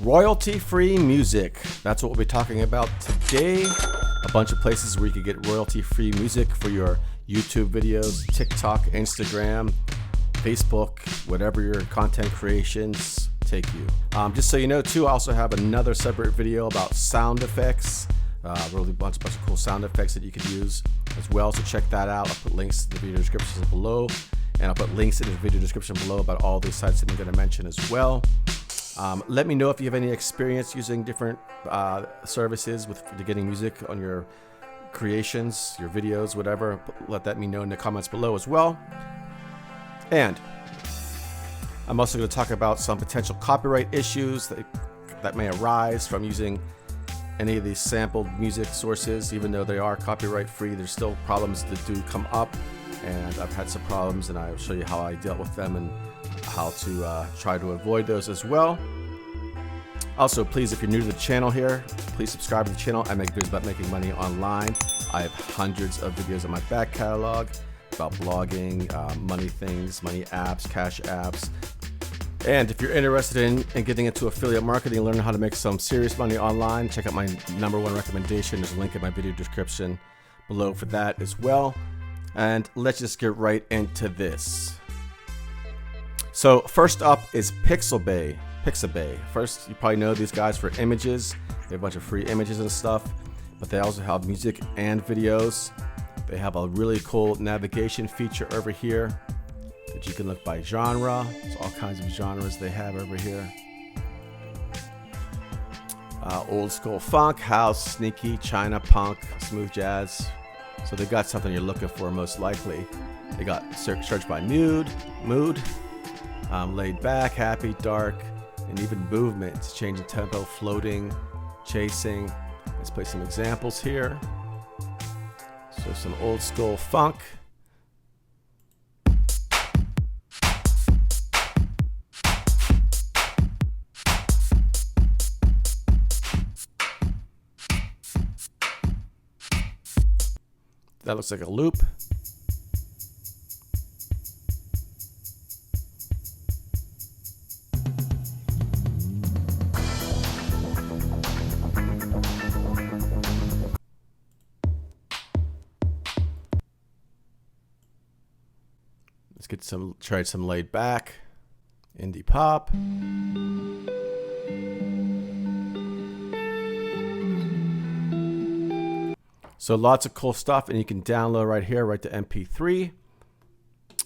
Royalty-free music. That's what we'll be talking about today. A bunch of places where you can get royalty-free music for your YouTube videos, TikTok, Instagram, Facebook, whatever your content creations take you. Just so you know too, I also have another separate video about sound effects. Really bunch of cool sound effects that you can use as well, so check that out. I'll put links in the video description below, and I'll put links in the video description below about all these sites that I'm going to mention as well. Let me know if you have any experience using different services with getting music on your creations, your videos, whatever. Let that me know in the comments below as well. And I'm also going to talk about some potential copyright issues that may arise from using any of these sampled music sources. Even though they are copyright free, there's still problems that do come up, and I've had some problems, and I'll show you how I dealt with them and how to try to avoid those as well. Also, please, if you're new to the channel here, please subscribe to the channel. I make videos about making money online. I have hundreds of videos in my back catalog about blogging, money things, money apps, cash apps. And if you're interested in getting into affiliate marketing, learning how to make some serious money online, check out my #1 recommendation. There's a link in my video description below for that as well. And let's just get right into this. So first up is Pixabay. First, you probably know these guys for images. They have a bunch of free images and stuff, but they also have music and videos. They have a really cool navigation feature over here that you can look by genre. There's all kinds of genres they have over here. Old school funk, house, sneaky, China, punk, smooth jazz. So they've got something you're looking for most likely. They got search by mood, laid back, happy, dark, and even movements, changing tempo, floating, chasing. Let's play some examples here. So some old school funk. That looks like a loop. Let's get try some laid back indie pop. So lots of cool stuff, and you can download right here, right to MP3.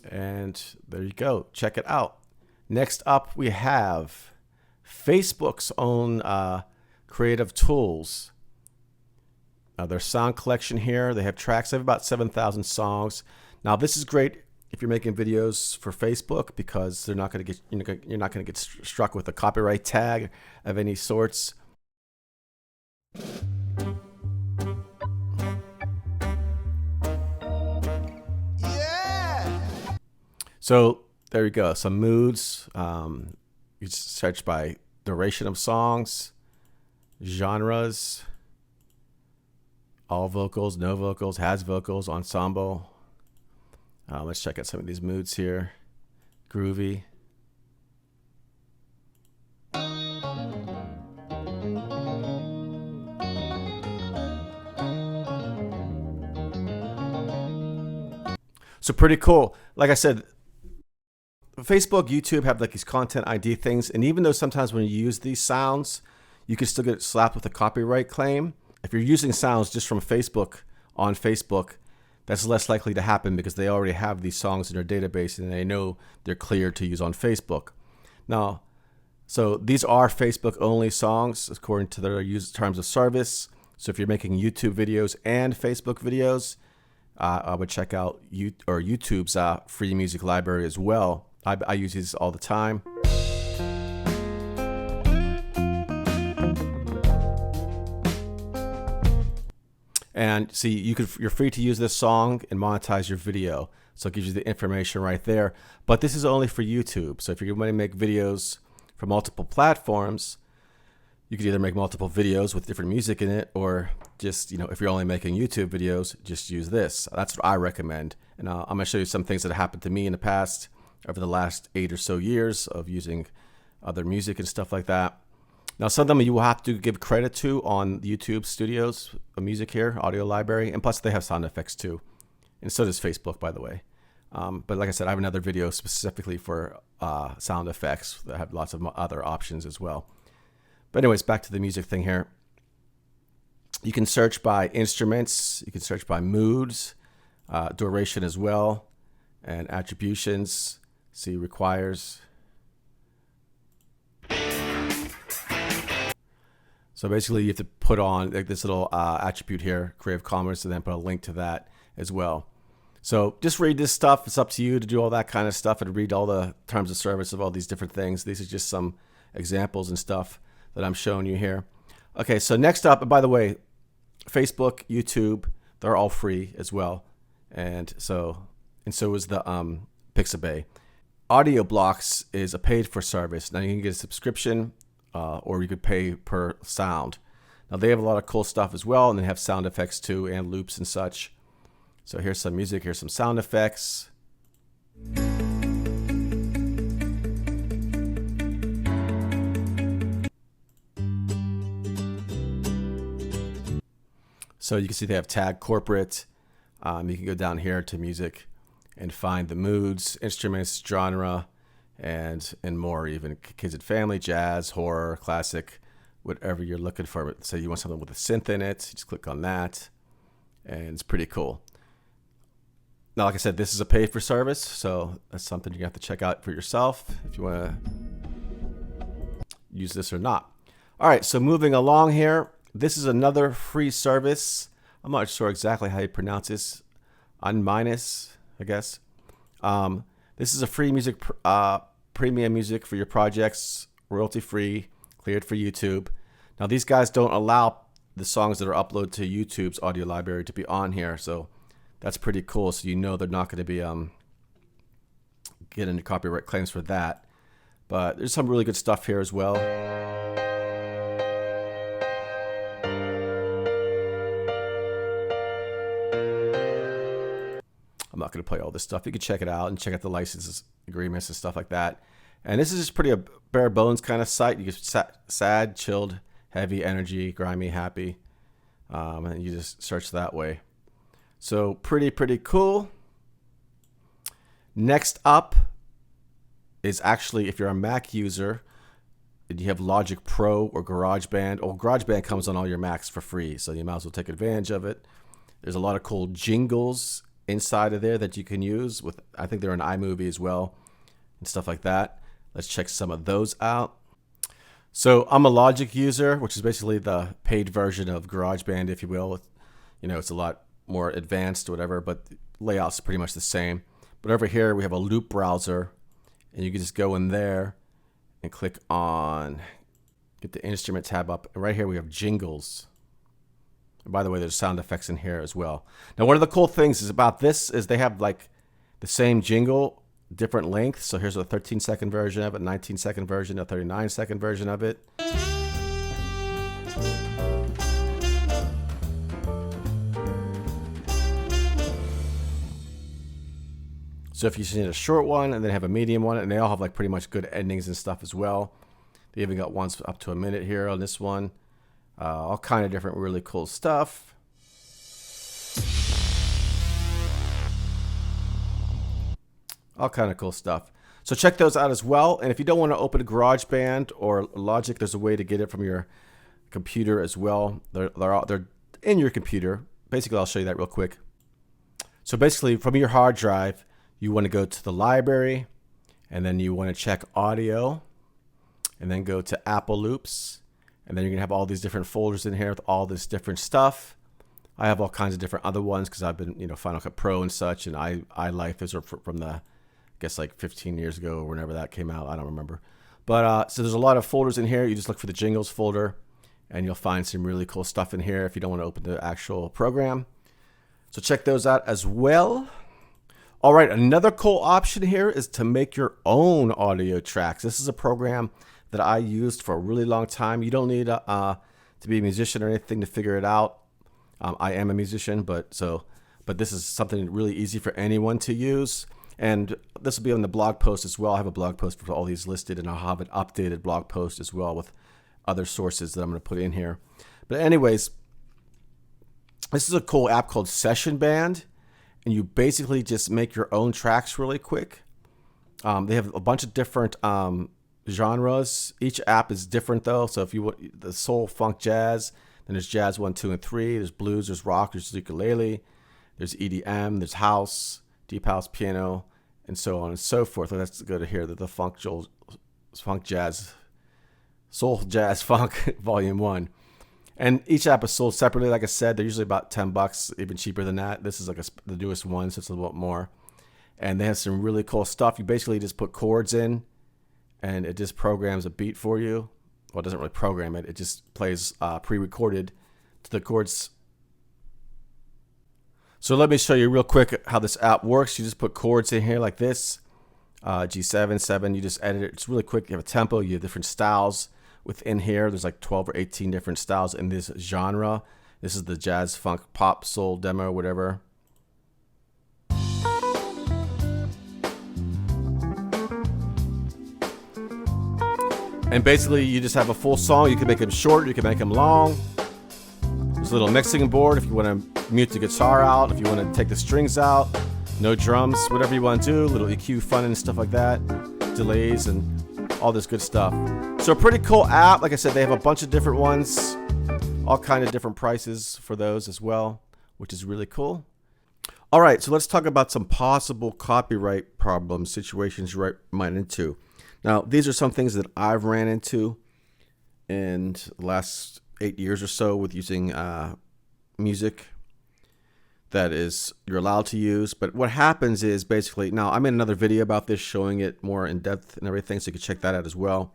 And there you go. Check it out. Next up, we have Facebook's own creative tools. Their sound collection here. They have tracks. They have about 7,000 songs. Now, this is great if you're making videos for Facebook, because they're not going to get you're not going to get struck with a copyright tag of any sorts. So there you go, some moods. You search by duration of songs, genres, all vocals, no vocals, has vocals, ensemble. Let's check out some of these moods here. Groovy. So pretty cool. Like I said, Facebook, YouTube have like these content ID things, and even though sometimes when you use these sounds, you can still get slapped with a copyright claim. If you're using sounds just from Facebook on Facebook, that's less likely to happen because they already have these songs in their database and they know they're cleared to use on Facebook. Now, so these are Facebook only songs according to their terms of service. So if you're making YouTube videos and Facebook videos, I would check out YouTube's free music library as well. I use these all the time. And see, you're free to use this song and monetize your video. So it gives you the information right there. But this is only for YouTube. So if you're going to make videos for multiple platforms, you could either make multiple videos with different music in it, or just, if you're only making YouTube videos, just use this. That's what I recommend. And I'm going to show you some things that happened to me in the past over the last 8 or so years of using other music and stuff like that. Now, some of them you will have to give credit to on YouTube Studios, music here, audio library, and plus they have sound effects too. And so does Facebook, by the way. But like I said, I have another video specifically for sound effects that have lots of other options as well. But anyways, back to the music thing here. You can search by instruments. You can search by moods, duration as well, and attributions. See, requires. So basically, you have to put on like this little attribute here, Creative Commons, and then put a link to that as well. So just read this stuff. It's up to you to do all that kind of stuff and read all the terms of service of all these different things. These are just some examples and stuff that I'm showing you here. Okay, so next up, and by the way, Facebook, YouTube, they're all free as well. And so is the Pixabay. AudioBlocks is a paid for service. Now you can get a subscription or you could pay per sound. Now they have a lot of cool stuff as well, and they have sound effects too and loops and such. So here's some music, here's some sound effects. So you can see they have tag corporate. You can go down here to music and find the moods, instruments, genre, and more, even kids and family, jazz, horror, classic, whatever you're looking for. So you want something with a synth in it, you just click on that, and it's pretty cool. Now, like I said, this is a pay for service, so that's something you have to check out for yourself if you want to use this or not. All right, so moving along here, this is another free service. I'm not sure exactly how you pronounce this. Unminus, I guess. This is a free music, premium music for your projects, royalty free, cleared for YouTube. Now, these guys don't allow the songs that are uploaded to YouTube's audio library to be on here, so that's pretty cool. So you know they're not going to be getting any copyright claims for that. But there's some really good stuff here as well. I'm not going to play all this stuff. You can check it out and check out the licenses agreements and stuff like that. And this is just pretty a bare bones kind of site. You get sad, chilled, heavy, energy, grimy, happy. And you just search that way. So pretty cool. Next up is actually, if you're a Mac user and you have Logic Pro or GarageBand, or GarageBand comes on all your Macs for free, so you might as well take advantage of it. There's a lot of cool jingles inside of there that you can use with, I think they're in iMovie as well and stuff like that. Let's check some of those out. So I'm a Logic user, which is basically the paid version of GarageBand, if you will. You know, it's a lot more advanced or whatever, but the layout's pretty much the same. But over here we have a loop browser, and you can just go in there and click on, get the instrument tab up, and right here we have jingles. And by the way, there's sound effects in here as well. Now, one of the cool things is about this is they have like the same jingle, different lengths. So here's a 13-second version of it, 19-second version, a 39-second version of it. So if you just need a short one and then have a medium one, and they all have like pretty much good endings and stuff as well. They even got ones up to a minute here on this one. All kind of different really cool stuff. All kind of cool stuff. So check those out as well. And if you don't want to open a GarageBand or Logic, there's a way to get it from your computer as well. They're in your computer. Basically, I'll show you that real quick. So basically, from your hard drive, you want to go to the library, and then you want to check audio, and then go to Apple Loops, and then you're gonna have all these different folders in here with all this different stuff. I have all kinds of different other ones because I've been, you know, Final Cut Pro and such, and iLife, those are from the, I guess like 15 years ago or whenever that came out. I don't remember. But so there's a lot of folders in here. You just look for the jingles folder, and you'll find some really cool stuff in here if you don't want to open the actual program. So check those out as well. All right, another cool option here is to make your own audio tracks. This is a program that I used for a really long time. You don't need to be a musician or anything to figure it out. I am a musician, but this is something really easy for anyone to use. And this will be on the blog post as well. I have a blog post for all these listed, and I'll have an updated blog post as well with other sources that I'm going to put in here. But anyways, this is a cool app called SessionBand, and you basically just make your own tracks really quick. They have a bunch of different genres. Each app is different though. So if you want the soul, funk, jazz, then there's jazz 1, 2, and 3. There's blues, there's rock, there's ukulele, there's EDM, there's house, deep house, piano, and so on and so forth. Let's go to here, the funk jazz, soul, jazz, funk, volume 1. And each app is sold separately. Like I said, they're usually about $10, even cheaper than that. This is like the newest one, so it's a little bit more. And they have some really cool stuff. You basically just put chords in, and it just programs a beat for you. Well, it doesn't really program it. It just plays pre-recorded to the chords. So let me show you real quick how this app works. You just put chords in here like this. G7, 7, you just edit it. It's really quick. You have a tempo. You have different styles. Within here, there's like 12 or 18 different styles in this genre. This is the jazz, funk, pop, soul demo, whatever. And basically, you just have a full song. You can make them short, you can make them long. There's a little mixing board if you want to mute the guitar out, if you want to take the strings out, no drums, whatever you want to do, little EQ fun and stuff like that, delays and all this good stuff. So a pretty cool app. Like I said, they have a bunch of different ones, all kind of different prices for those as well, which is really cool. All right, so let's talk about some possible copyright problems, situations you might run into. Now, these are some things that I've ran into in the last 8 years or so with using music that is you're allowed to use. But what happens is basically, now I made another video about this showing it more in depth and everything, so you can check that out as well.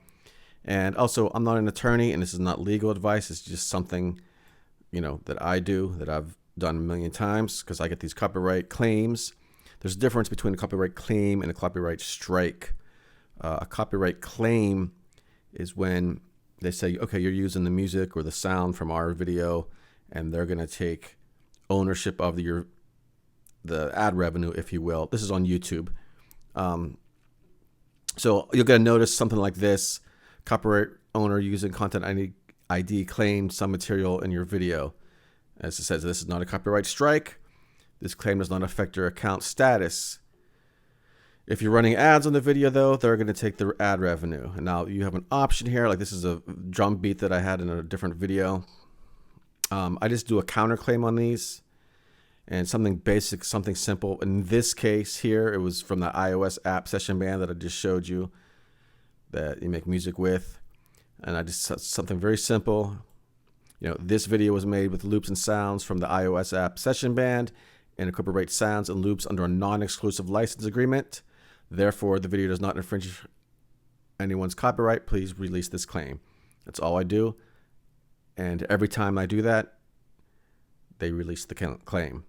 And also, I'm not an attorney, and this is not legal advice. It's just something, that I do, that I've done a million times, because I get these copyright claims. There's a difference between a copyright claim and a copyright strike. A copyright claim is when they say, okay, you're using the music or the sound from our video, and they're going to take ownership of the ad revenue, if you will. This is on YouTube. So you're going to notice something like this. Copyright owner using content ID claimed some material in your video. As it says, this is not a copyright strike. This claim does not affect your account status. If you're running ads on the video, though, they're going to take the ad revenue. And now you have an option here. Like this is a drum beat that I had in a different video. I just do a counterclaim on these. And something basic, something simple. In this case here, it was from the iOS app SessionBand that I just showed you that you make music with. And I just something very simple. This video was made with loops and sounds from the iOS app SessionBand and incorporates sounds and loops under a non-exclusive license agreement. Therefore, the video does not infringe anyone's copyright. Please release this claim. That's all I do. And every time I do that, they release the claim.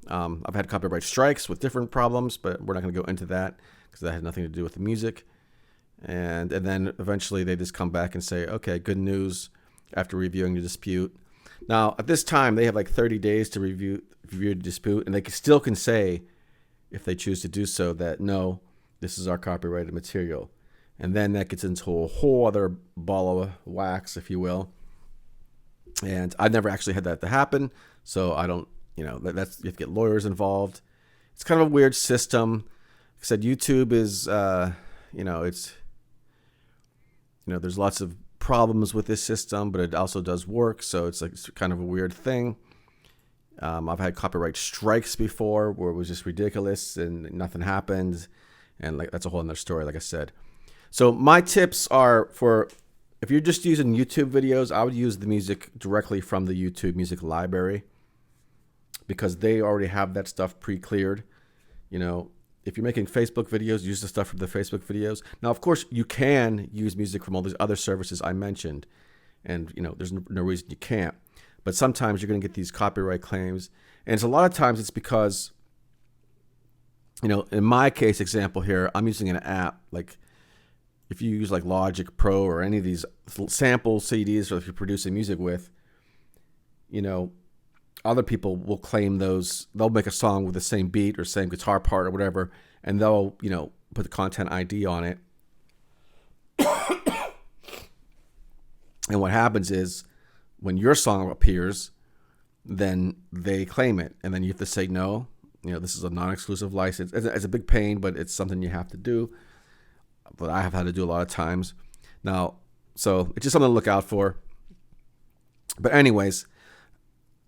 I've had copyright strikes with different problems, but we're not going to go into that because that had nothing to do with the music. And then eventually they just come back and say, okay, good news after reviewing the dispute. Now, at this time, they have like 30 days to review the dispute, and they still can say, if they choose to do so, that no, this is our copyrighted material. And then that gets into a whole other ball of wax, if you will. And I've never actually had that to happen, so I don't, you have to get lawyers involved. It's kind of a weird system. Like I said, YouTube is, there's lots of problems with this system, but it also does work, so it's kind of a weird thing. I've had copyright strikes before where it was just ridiculous and nothing happened, and that's a whole other story, like I said. So my tips are for if you're just using YouTube videos, I would use the music directly from the YouTube music library because they already have that stuff pre-cleared. If you're making Facebook videos, use the stuff from the Facebook videos. Now, of course, you can use music from all these other services I mentioned, and there's no reason you can't. But sometimes you're going to get these copyright claims, and a lot of times it's because, in my case example here, I'm using an app. Like if you use like Logic Pro or any of these sample CDs, or if you're producing music with, other people will claim those. They'll make a song with the same beat or same guitar part or whatever, and they'll, put the content ID on it. And what happens is when your song appears, then they claim it. And then you have to say no. This is a non-exclusive license. It's a big pain, but it's something you have to do. But I have had to do a lot of times. Now, so it's just something to look out for. But anyways,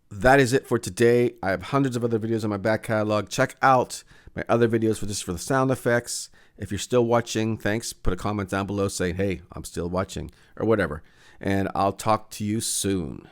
that is it for today. I have hundreds of other videos in my back catalog. Check out my other videos for the sound effects. If you're still watching, thanks. Put a comment down below saying, hey, I'm still watching, or whatever. And I'll talk to you soon.